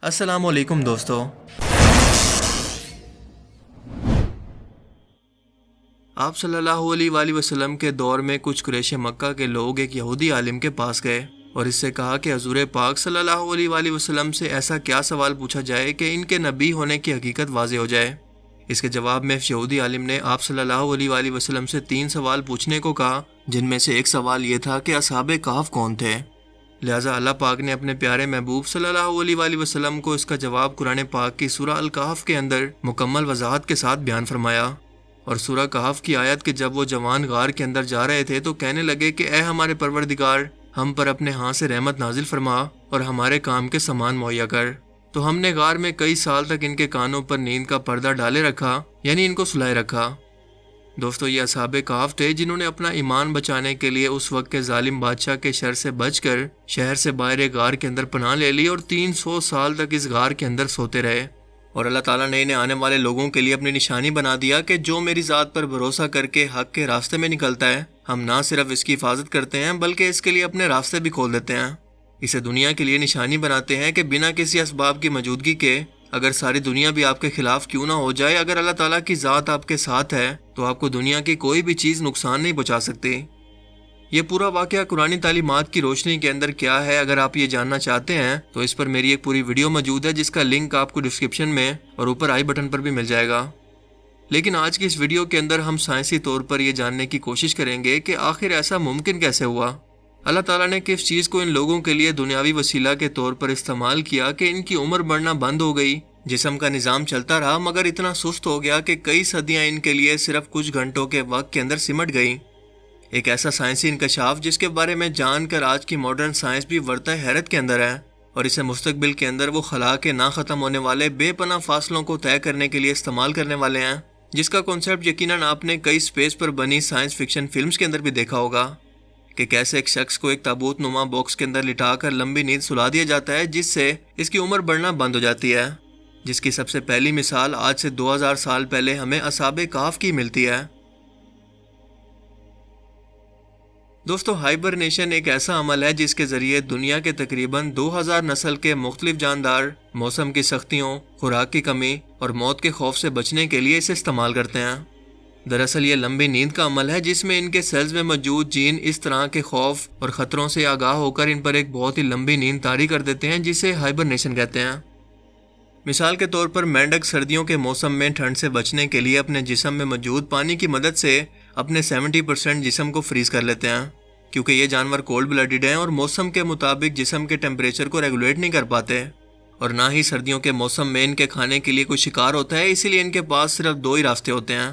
السلام علیکم دوستو، آپ صلی اللہ علیہ وآلہ وسلم کے دور میں کچھ قریش مکہ کے لوگ ایک یہودی عالم کے پاس گئے اور اس سے کہا کہ حضور پاک صلی اللہ علیہ وآلہ وسلم سے ایسا کیا سوال پوچھا جائے کہ ان کے نبی ہونے کی حقیقت واضح ہو جائے۔ اس کے جواب میں یہودی عالم نے آپ صلی اللہ علیہ وآلہ وسلم سے 3 سوال پوچھنے کو کہا، جن میں سے ایک سوال یہ تھا کہ اصحاب کہف کون تھے۔ لہٰذا اللہ پاک نے اپنے پیارے محبوب صلی اللہ علیہ وآلہ وسلم کو اس کا جواب قرآن پاک کی سورہ الکہف کے اندر مکمل وضاحت کے ساتھ بیان فرمایا۔ اور سورہ کہف کی آیت کہ جب وہ جوان غار کے اندر جا رہے تھے تو کہنے لگے کہ اے ہمارے پروردگار، ہم پر اپنے ہاں سے رحمت نازل فرما اور ہمارے کام کے سامان مہیا کر۔ تو ہم نے غار میں کئی سال تک ان کے کانوں پر نیند کا پردہ ڈالے رکھا، یعنی ان کو سلائے رکھا۔ دوستو، یہ اصحاب کہف تھے جنہوں نے اپنا ایمان بچانے کے لیے اس وقت کے ظالم بادشاہ کے شر سے بچ کر شہر سے باہر ایک غار کے اندر پناہ لے لی اور 300 سال تک اس غار کے اندر سوتے رہے۔ اور اللہ تعالیٰ نے انہیں آنے والے لوگوں کے لیے اپنی نشانی بنا دیا کہ جو میری ذات پر بھروسہ کر کے حق کے راستے میں نکلتا ہے، ہم نہ صرف اس کی حفاظت کرتے ہیں بلکہ اس کے لیے اپنے راستے بھی کھول دیتے ہیں۔ اسے دنیا کے لیے نشانی بناتے ہیں کہ بنا کسی اسباب کی موجودگی کے اگر ساری دنیا بھی آپ کے خلاف کیوں نہ ہو جائے، اگر اللہ تعالیٰ کی ذات آپ کے ساتھ ہے تو آپ کو دنیا کی کوئی بھی چیز نقصان نہیں پہنچا سکتی۔ یہ پورا واقعہ قرآنی تعلیمات کی روشنی کے اندر کیا ہے، اگر آپ یہ جاننا چاہتے ہیں تو اس پر میری ایک پوری ویڈیو موجود ہے جس کا لنک آپ کو ڈسکرپشن میں اور اوپر آئی بٹن پر بھی مل جائے گا۔ لیکن آج کی اس ویڈیو کے اندر ہم سائنسی طور پر یہ جاننے کی کوشش کریں گے کہ آخر ایسا ممکن کیسے ہوا۔ اللہ تعالیٰ نے کس چیز کو ان لوگوں کے لیے دنیاوی وسیلہ کے طور پر استعمال کیا کہ ان کی عمر بڑھنا بند ہو گئی، جسم کا نظام چلتا رہا مگر اتنا سست ہو گیا کہ کئی صدیاں ان کے لیے صرف کچھ گھنٹوں کے وقت کے اندر سمٹ گئیں۔ ایک ایسا سائنسی انکشاف جس کے بارے میں جان کر آج کی ماڈرن سائنس بھی ورطہ حیرت کے اندر ہے، اور اسے مستقبل کے اندر وہ خلا کے نہ ختم ہونے والے بے پناہ فاصلوں کو طے کرنے کے لیے استعمال کرنے والے ہیں، جس کا کنسیپٹ یقیناً آپ نے کئی اسپیس پر بنی سائنس فکشن فلمز کے اندر بھی دیکھا ہوگا کہ کیسے ایک شخص کو ایک تابوت نما باکس کے اندر لٹا کر لمبی نیند سلا دیا جاتا ہے جس سے اس کی عمر بڑھنا بند ہو جاتی ہے، جس کی سب سے پہلی مثال آج سے 2000 سال پہلے ہمیں اصحاب کہف کی ملتی ہے۔ دوستو، ہائبرنیشن ایک ایسا عمل ہے جس کے ذریعے دنیا کے تقریباً 2000 نسل کے مختلف جاندار موسم کی سختیوں، خوراک کی کمی اور موت کے خوف سے بچنے کے لیے اسے استعمال کرتے ہیں۔ دراصل یہ لمبی نیند کا عمل ہے جس میں ان کے سیلز میں موجود جین اس طرح کے خوف اور خطروں سے آگاہ ہو کر ان پر ایک بہت ہی لمبی نیند طاری کر دیتے ہیں جسے ہائبرنیشن کہتے ہیں۔ مثال کے طور پر مینڈک سردیوں کے موسم میں ٹھنڈ سے بچنے کے لیے اپنے جسم میں موجود پانی کی مدد سے اپنے 70% جسم کو فریز کر لیتے ہیں، کیونکہ یہ جانور کولڈ بلڈڈ ہیں اور موسم کے مطابق جسم کے ٹیمپریچر کو ریگولیٹ نہیں کر پاتے، اور نہ ہی سردیوں کے موسم میں ان کے کھانے کے لیے کوئی شکار ہوتا ہے، اسی لیے ان کے پاس صرف 2 ہی راستے ہوتے ہیں۔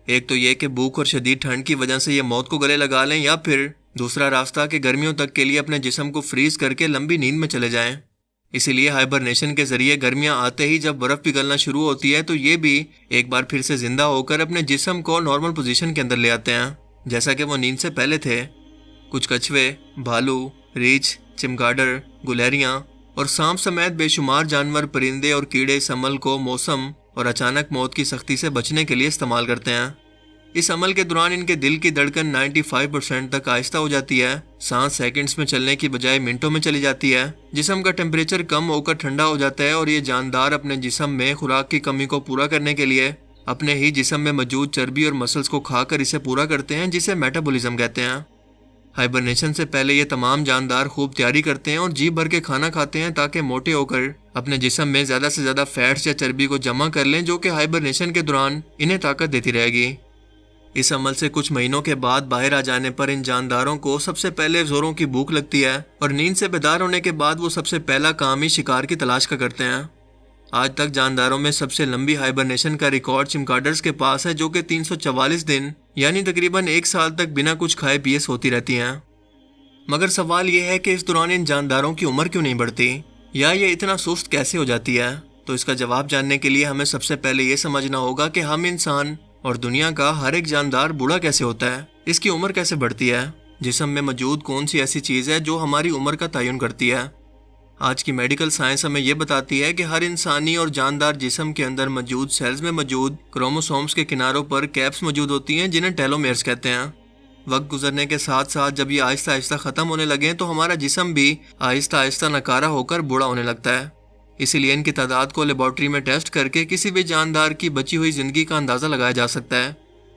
ایک تو یہ کہ بھوک اور شدید ٹھنڈ کی وجہ سے یہ موت کو گلے لگا لیں، یا پھر دوسرا راستہ کہ گرمیوں تک کے لیے اپنے جسم کو فریز کر کے لمبی نیند میں چلے جائیں۔ اسی لیے ہائبرنیشن کے ذریعے گرمیاں آتے ہی جب برف پگھلنا شروع ہوتی ہے تو یہ بھی ایک بار پھر سے زندہ ہو کر اپنے جسم کو نارمل پوزیشن کے اندر لے آتے ہیں جیسا کہ وہ نیند سے پہلے تھے۔ کچھ کچھوے، بھالو، ریچھ، چمگاڈر، گلہریاں اور سانپ سمیت بے شمار جانور، پرندے اور کیڑے اس عمل کو موسم اور اچانک موت کی سختی سے بچنے کے لیے استعمال کرتے ہیں۔ اس عمل کے دوران ان کے دل کی دھڑکن 95% تک آہستہ ہو جاتی ہے، سانس سیکنڈز میں چلنے کی بجائے منٹوں میں چلی جاتی ہے، جسم کا ٹیمپریچر کم ہو کر ٹھنڈا ہو جاتا ہے، اور یہ جاندار اپنے جسم میں خوراک کی کمی کو پورا کرنے کے لیے اپنے ہی جسم میں موجود چربی اور مسلز کو کھا کر اسے پورا کرتے ہیں، جسے میٹابولزم کہتے ہیں۔ ہائبرنیشن سے پہلے یہ تمام جاندار خوب تیاری کرتے ہیں اور جی بھر کے کھانا کھاتے ہیں تاکہ موٹے ہو کر اپنے جسم میں زیادہ سے زیادہ فیٹس یا چربی کو جمع کر لیں، جو کہ ہائبرنیشن کے دوران انہیں طاقت دیتی رہے گی۔ اس عمل سے کچھ مہینوں کے بعد باہر آ جانے پر ان جانداروں کو سب سے پہلے زوروں کی بھوک لگتی ہے، اور نیند سے بیدار ہونے کے بعد وہ سب سے پہلا کام ہی شکار کی تلاش کا کرتے ہیں۔ آج تک جانداروں میں سب سے لمبی ہائبرنیشن کا ریکارڈ چمگاڈرز کے پاس ہے، جو کہ 344 دن یعنی تقریباً 1 سال تک بنا کچھ کھائے پیے سوتی رہتی ہیں۔ مگر سوال یہ ہے کہ اس دوران ان جانداروں کی عمر کیوں نہیں بڑھتی، یا یہ اتنا سست کیسے ہو جاتی ہے؟ تو اس کا جواب جاننے کے لیے ہمیں سب سے پہلے یہ سمجھنا ہوگا کہ ہم انسان اور دنیا کا ہر ایک جاندار بوڑھا کیسے ہوتا ہے، اس کی عمر کیسے بڑھتی ہے، جسم میں موجود کون سی ایسی چیز ہے جو ہماری عمر کا تعین کرتی ہے۔ آج کی میڈیکل سائنس ہمیں یہ بتاتی ہے کہ ہر انسانی اور جاندار جسم کے اندر موجود سیلز میں موجود کروموسومز کے کناروں پر کیپس موجود ہوتی ہیں جنہیں ٹیلومیرز کہتے ہیں۔ وقت گزرنے کے ساتھ ساتھ جب یہ آہستہ آہستہ ختم ہونے لگیں تو ہمارا جسم بھی آہستہ آہستہ نکارہ ہو کر بوڑھا ہونے لگتا ہے۔ اسی لیے ان کی تعداد کو لیبارٹری میں ٹیسٹ کر کے کسی بھی جاندار کی بچی ہوئی زندگی کا اندازہ لگایا جا سکتا ہے۔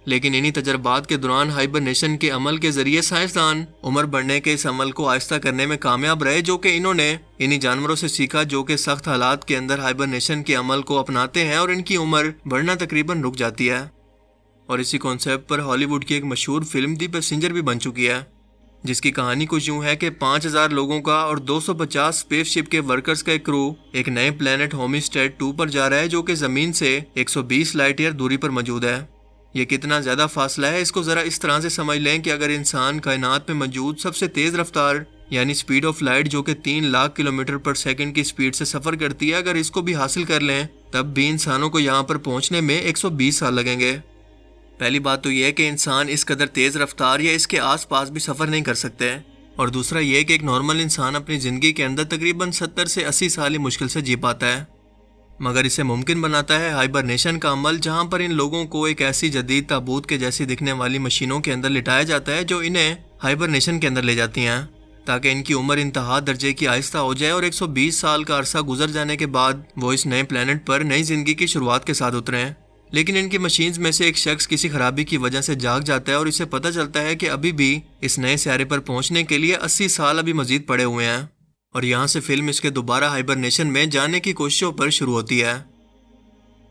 لیکن انہی تجربات کے دوران ہائبرنیشن کے عمل کے ذریعے سائنسدان عمر بڑھنے کے اس عمل کو آہستہ کرنے میں کامیاب رہے، جو کہ انہوں نے انہی جانوروں سے سیکھا جو کہ سخت حالات کے اندر ہائبرنیشن کے عمل کو اپناتے ہیں اور ان کی عمر بڑھنا تقریباً رک جاتی ہے۔ اور اسی کانسیپٹ پر ہالی ووڈ کی ایک مشہور فلم دی پیسنجر بھی بن چکی ہے، جس کی کہانی کچھ یوں ہے کہ 5000 لوگوں کا اور 250 اسپیس شپ کے ورکرز کا ایک کرو ایک نئے پلانٹ ہومیسٹیڈ 2 پر جا رہا ہے، جو کہ زمین سے 120 لائٹ ایئر دوری پر موجود ہے۔ یہ کتنا زیادہ فاصلہ ہے اس کو ذرا اس طرح سے سمجھ لیں کہ اگر انسان کائنات میں موجود سب سے تیز رفتار یعنی سپیڈ آف لائٹ جو کہ 3 لاکھ کلومیٹر پر سیکنڈ کی سپیڈ سے سفر کرتی ہے، اگر اس کو بھی حاصل کر لیں تب بھی انسانوں کو یہاں پر پہنچنے میں 120 سال لگیں گے۔ پہلی بات تو یہ ہے کہ انسان اس قدر تیز رفتار یا اس کے آس پاس بھی سفر نہیں کر سکتے، اور دوسرا یہ کہ ایک نارمل انسان اپنی زندگی کے اندر تقریباً 70 سے 80 سال ہی مشکل سے جی پاتا ہے۔ مگر اسے ممکن بناتا ہے ہائبرنیشن کا عمل، جہاں پر ان لوگوں کو ایک ایسی جدید تابوت کے جیسی دکھنے والی مشینوں کے اندر لٹایا جاتا ہے جو انہیں ہائبرنیشن کے اندر لے جاتی ہیں، تاکہ ان کی عمر انتہا درجے کی آہستہ ہو جائے اور 120 سال کا عرصہ گزر جانے کے بعد وہ اس نئے پلانٹ پر نئی زندگی کی شروعات کے ساتھ اتریں۔ لیکن ان کی مشینز میں سے ایک شخص کسی خرابی کی وجہ سے جاگ جاتا ہے اور اسے پتہ چلتا ہے کہ ابھی بھی اس نئے سیارے پر پہنچنے کے لیے 80 سال ابھی مزید پڑے ہوئے ہیں، اور یہاں سے فلم اس کے دوبارہ ہائبرنیشن میں جانے کی کوششوں پر شروع ہوتی ہے۔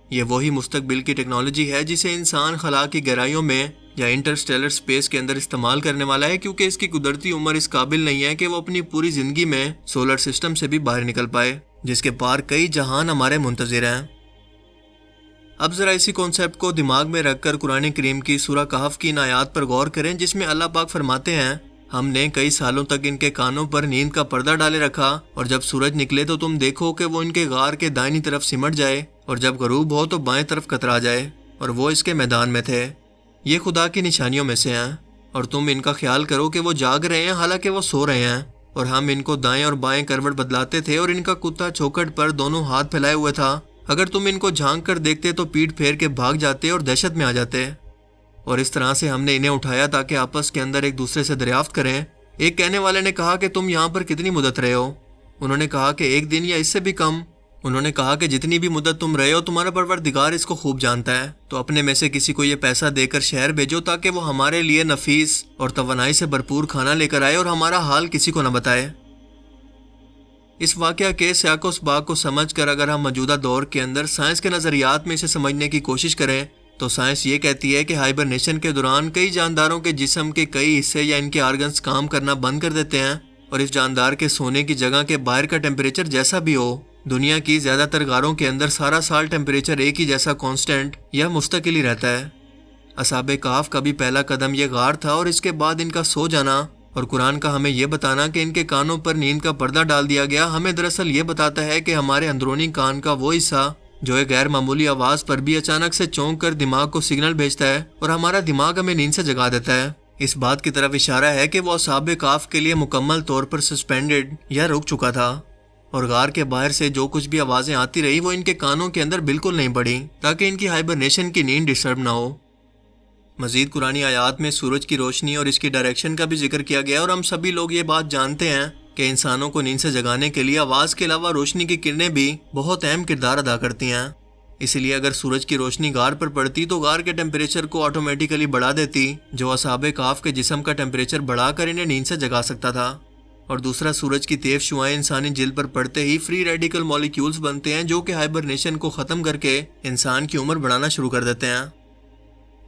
یہ وہی مستقبل کی ٹیکنالوجی ہے جسے انسان خلا کی گہرائیوں میں یا انٹرسٹیلر اسپیس کے اندر استعمال کرنے والا ہے، کیونکہ اس کی قدرتی عمر اس قابل نہیں ہے کہ وہ اپنی پوری زندگی میں سولر سسٹم سے بھی باہر نکل پائے، جس کے پار کئی جہان ہمارے منتظر ہیں۔ اب ذرا اسی کانسیپٹ کو دماغ میں رکھ کر قرآن کریم کی سورہ کہف کی ان آیات پر غور کریں، جس میں اللہ پاک فرماتے ہیں، ہم نے کئی سالوں تک ان کے کانوں پر نیند کا پردہ ڈالے رکھا، اور جب سورج نکلے تو تم دیکھو کہ وہ ان کے غار کے دائنی طرف سمٹ جائے، اور جب غروب ہو تو بائیں طرف کترا جائے، اور وہ اس کے میدان میں تھے۔ یہ خدا کی نشانیوں میں سے ہیں، اور تم ان کا خیال کرو کہ وہ جاگ رہے ہیں حالانکہ وہ سو رہے ہیں، اور ہم ان کو دائیں اور بائیں کروٹ بدلاتے تھے، اور ان کا کتا چوکھٹ پر دونوں ہاتھ پھیلائے ہوئے تھا۔ اگر تم ان کو جھانک کر دیکھتے تو پیٹ پھیر کے بھاگ جاتے اور دہشت میں آ جاتے، اور اس طرح سے ہم نے انہیں اٹھایا تاکہ آپس کے اندر ایک دوسرے سے دریافت کریں۔ ایک کہنے والے نے کہا کہ تم یہاں پر کتنی مدت رہے ہو؟ انہوں نے کہا کہ 1 دن یا اس سے بھی کم۔ انہوں نے کہا کہ جتنی بھی مدت تم رہے ہو تمہارا پروردگار اس کو خوب جانتا ہے، تو اپنے میں سے کسی کو یہ پیسہ دے کر شہر بھیجو تاکہ وہ ہمارے لیے نفیس اور توانائی سے بھرپور کھانا لے کر آئے اور ہمارا حال کسی کو نہ بتائے۔ اس واقعہ کے سیاق و سباق کو سمجھ کر اگر ہم موجودہ دور کے اندر سائنس کے نظریات میں اسے سمجھنے کی کوشش کریں تو سائنس یہ کہتی ہے کہ ہائبرنیشن کے دوران کئی جانداروں کے جسم کے کئی حصے یا ان کے آرگنز کام کرنا بند کر دیتے ہیں، اور اس جاندار کے سونے کی جگہ کے باہر کا ٹیمپریچر جیسا بھی ہو، دنیا کی زیادہ تر غاروں کے اندر سارا سال ٹیمپریچر ایک ہی جیسا کانسٹنٹ یا مستقل ہی رہتا ہے۔ اصحاب کہف کا بھی پہلا قدم یہ غار تھا، اور اس کے بعد ان کا سو جانا اور قرآن کا ہمیں یہ بتانا کہ ان کے کانوں پر نیند کا پردہ ڈال دیا گیا ہمیں دراصل یہ بتاتا ہے کہ ہمارے اندرونی کان کا وہ حصہ جو ایک غیر معمولی آواز پر بھی اچانک سے چونک کر دماغ کو سگنل بھیجتا ہے اور ہمارا دماغ ہمیں نیند سے جگا دیتا ہے، اس بات کی طرف اشارہ ہے کہ وہ اصحاب کہف کے لیے مکمل طور پر سسپینڈڈ یا رک چکا تھا، اور غار کے باہر سے جو کچھ بھی آوازیں آتی رہی وہ ان کے کانوں کے اندر بالکل نہیں پڑی تاکہ ان کی ہائبرنیشن کی نیند ڈسٹرب نہ ہو۔ مزید قرآنی آیات میں سورج کی روشنی اور اس کی ڈائریکشن کا بھی ذکر کیا گیا، اور ہم سبھی لوگ یہ بات جانتے ہیں کہ انسانوں کو نیند سے جگانے کے لیے آواز کے علاوہ روشنی کی کرنیں بھی بہت اہم کردار ادا کرتی ہیں۔ اسی لیے اگر سورج کی روشنی غار پر پڑتی تو غار کے ٹیمپریچر کو آٹومیٹیکلی بڑھا دیتی، جو اصحاب کہف کے جسم کا ٹیمپریچر بڑھا کر انہیں نیند سے جگا سکتا تھا۔ اور دوسرا، سورج کی تیز شعاعیں انسانی جلد پر پڑتے ہی فری ریڈیکل مالیکیولز بنتے ہیں جو کہ ہائبرنیشن کو ختم کر کے انسان کی عمر بڑھانا شروع کر دیتے ہیں۔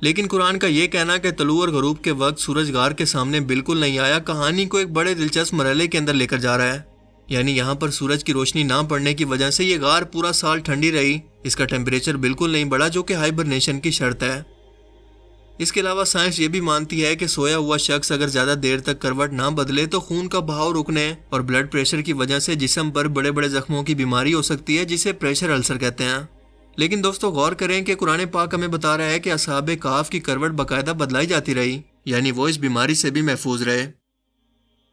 لیکن قرآن کا یہ کہنا کہ طلوع اور غروب کے وقت سورج غار کے سامنے بالکل نہیں آیا کہانی کو ایک بڑے دلچسپ مرحلے کے اندر لے کر جا رہا ہے، یعنی یہاں پر سورج کی روشنی نہ پڑنے کی وجہ سے یہ غار پورا سال ٹھنڈی رہی، اس کا ٹیمپریچر بالکل نہیں بڑھا جو کہ ہائبرنیشن کی شرط ہے۔ اس کے علاوہ سائنس یہ بھی مانتی ہے کہ سویا ہوا شخص اگر زیادہ دیر تک کروٹ نہ بدلے تو خون کا بہاؤ رکنے اور بلڈ پریشر کی وجہ سے جسم پر بڑے بڑے زخموں کی بیماری ہو سکتی ہے جسے پریشر السر کہتے ہیں۔ لیکن دوستو غور کریں کہ قرآن پاک ہمیں بتا رہا ہے کہ اصحاب کہف کی کروٹ باقاعدہ بدلائی جاتی رہی، یعنی وہ اس بیماری سے بھی محفوظ رہے۔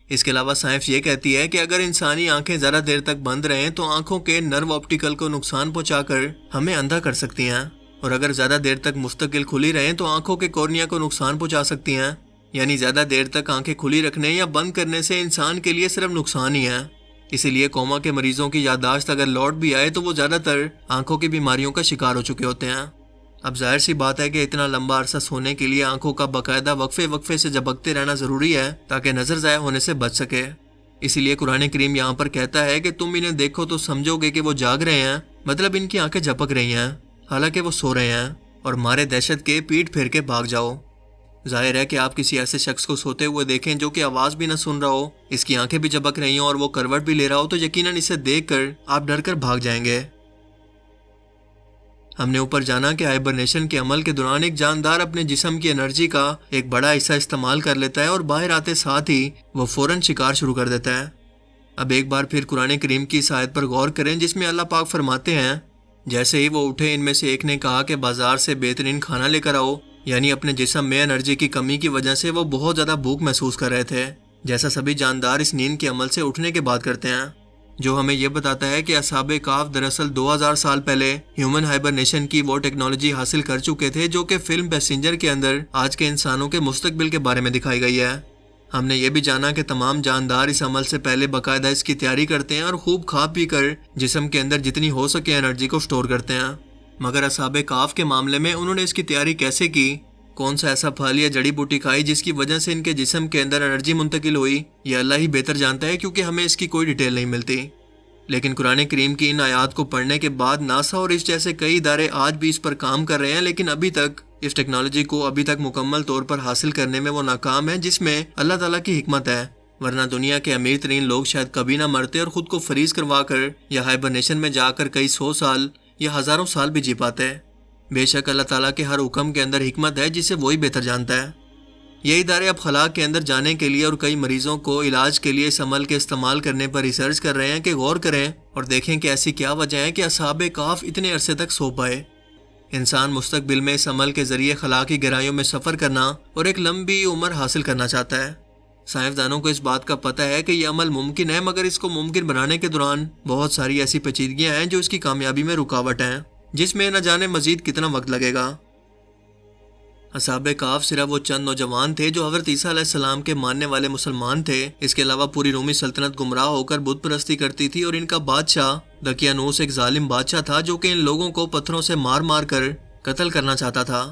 اس کے علاوہ سائنس یہ کہتی ہے کہ اگر انسانی آنکھیں زیادہ دیر تک بند رہیں تو آنکھوں کے نرو آپٹیکل کو نقصان پہنچا کر ہمیں اندھا کر سکتی ہیں، اور اگر زیادہ دیر تک مستقل کھلی رہیں تو آنکھوں کے کورنیا کو نقصان پہنچا سکتی ہیں، یعنی زیادہ دیر تک آنکھیں کھلی رکھنے یا بند کرنے سے انسان کے لیے صرف نقصان ہی ہے۔ اسی لیے کوما کے مریضوں کی یادداشت اگر لوٹ بھی آئے تو وہ زیادہ تر آنکھوں کی بیماریوں کا شکار ہو چکے ہوتے ہیں۔ اب ظاہر سی بات ہے کہ اتنا لمبا عرصہ سونے کے لیے آنکھوں کا باقاعدہ وقفے سے جھپکتے رہنا ضروری ہے تاکہ نظر ضائع ہونے سے بچ سکے۔ اسی لیے قرآن کریم یہاں پر کہتا ہے کہ تم انہیں دیکھو تو سمجھو گے کہ وہ جاگ رہے ہیں، مطلب ان کی آنکھیں جھپک رہی ہیں حالانکہ وہ سو رہے ہیں، اور مارے دہشت کے پیٹ پھیر کے بھاگ جاؤ۔ ظاہر ہے کہ آپ کسی ایسے شخص کو سوتے ہوئے دیکھیں جو کہ آواز بھی نہ سن رہا ہو، اس کی آنکھیں بھی جھپک رہی ہوں اور وہ کروٹ بھی لے رہا ہو تو یقیناً اسے دیکھ کر آپ ڈر کر بھاگ جائیں گے۔ ہم نے اوپر جانا کہ ہائبرنیشن کے عمل کے دوران ایک جاندار اپنے جسم کی انرجی کا ایک بڑا حصہ استعمال کر لیتا ہے اور باہر آتے ساتھ ہی وہ فوراً شکار شروع کر دیتا ہے۔ اب ایک بار پھر قرآن کریم کی اس آیت پر غور کریں جس میں اللہ پاک فرماتے ہیں، جیسے ہی وہ اٹھے ان میں سے ایک نے کہا کہ بازار سے بہترین کھانا لے کر آؤ، یعنی اپنے جسم میں انرجی کی کمی کی وجہ سے وہ بہت زیادہ بھوک محسوس کر رہے تھے، جیسا سبھی جاندار اس نیند کے عمل سے اٹھنے کے بعد کرتے ہیں، جو ہمیں یہ بتاتا ہے کہ اصحاب کہف دراصل 2000 سال پہلے ہیومن ہائبرنیشن کی وہ ٹیکنالوجی حاصل کر چکے تھے جو کہ فلم پیسنجر کے اندر آج کے انسانوں کے مستقبل کے بارے میں دکھائی گئی ہے۔ ہم نے یہ بھی جانا کہ تمام جاندار اس عمل سے پہلے باقاعدہ اس کی تیاری کرتے ہیں اور خوب کھا پی کر جسم کے اندر جتنی ہو سکے انرجی کو سٹور کرتے ہیں، مگر اصحاب کہف کے معاملے میں انہوں نے اس کی تیاری کیسے کی، کون سا ایسا پھل یا جڑی بوٹی کھائی جس کی وجہ سے ان کے جسم کے اندر انرجی منتقل ہوئی، یہ اللہ ہی بہتر جانتا ہے کیونکہ ہمیں اس کی کوئی ڈیٹیل نہیں ملتی۔ لیکن قرآن کریم کی ان آیات کو پڑھنے کے بعد ناسا اور اس جیسے کئی ادارے آج بھی اس پر کام کر رہے ہیں، لیکن ابھی تک اس ٹیکنالوجی کو مکمل طور پر حاصل کرنے میں وہ ناکام ہے، جس میں اللہ تعالیٰ کی حکمت ہے، ورنہ دنیا کے امیر ترین لوگ شاید کبھی نہ مرتے اور خود کو فریز کروا کر یا ہائبرنیشن میں جا کر کئی 100 سال یا ہزاروں سال بھی جی پاتے۔ بے شک اللہ تعالیٰ کے ہر حکم کے اندر حکمت ہے جسے وہی بہتر جانتا ہے۔ یہ ادارے اب خلا کے اندر جانے کے لیے اور کئی مریضوں کو علاج کے لیے اس عمل کے استعمال کرنے پر ریسرچ کر رہے ہیں کہ غور کریں اور دیکھیں کہ ایسی کیا وجہ ہے کہ اصحاب کہف اتنے عرصے تک سو پائے۔ انسان مستقبل میں اس عمل کے ذریعے خلا کی گہرائیوں میں سفر کرنا اور ایک لمبی عمر حاصل کرنا چاہتا ہے۔ سائنسدانوں کو اس بات کا پتہ ہے کہ یہ عمل ممکن ہے، مگر اس کو ممکن بنانے کے دوران بہت ساری ایسی پیچیدگیاں ہیں جو اس کی کامیابی میں رکاوٹ ہیں، جس میں نہ جانے مزید کتنا وقت لگے گا۔ اصحاب کہف صرف وہ چند نوجوان تھے جو حضرت عیسیٰ علیہ السلام کے ماننے والے مسلمان تھے، اس کے علاوہ پوری رومی سلطنت گمراہ ہو کر بت پرستی کرتی تھی اور ان کا بادشاہ دقیانوس ایک ظالم بادشاہ تھا جو کہ ان لوگوں کو پتھروں سے مار مار کر قتل کرنا چاہتا تھا۔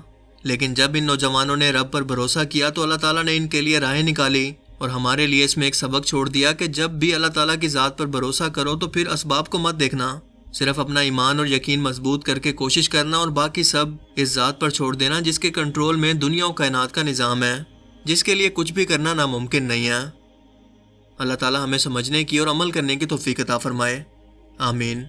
لیکن جب ان نوجوانوں نے رب پر بھروسہ کیا تو اللہ تعالیٰ نے ان کے لیے راہیں نکالی اور ہمارے لیے اس میں ایک سبق چھوڑ دیا کہ جب بھی اللہ تعالیٰ کی ذات پر بھروسہ کرو تو پھر اسباب کو مت دیکھنا، صرف اپنا ایمان اور یقین مضبوط کر کے کوشش کرنا اور باقی سب اس ذات پر چھوڑ دینا جس کے کنٹرول میں دنیا و کائنات کا نظام ہے، جس کے لیے کچھ بھی کرنا ناممکن نہیں ہے۔ اللہ تعالیٰ ہمیں سمجھنے کی اور عمل کرنے کی توفیق عطا فرمائے، آمین۔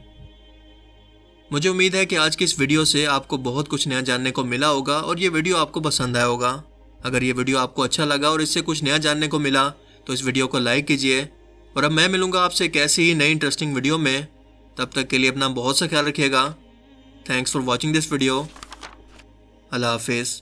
مجھے امید ہے کہ آج کی اس ویڈیو سے آپ کو بہت کچھ نیا جاننے کو ملا ہوگا اور یہ ویڈیو آپ کو پسند آیا ہوگا۔ اگر یہ ویڈیو آپ کو اچھا لگا اور اس سے کچھ نیا جاننے کو ملا تو اس ویڈیو کو لائک کیجیے، اور اب میں ملوں گا آپ سے ایک ایسی ہی نئی انٹرسٹنگ ویڈیو میں۔ تب تک کے لیے اپنا بہت سا خیال رکھیے گا۔ Thanks for watching this video. اللہ حافظ۔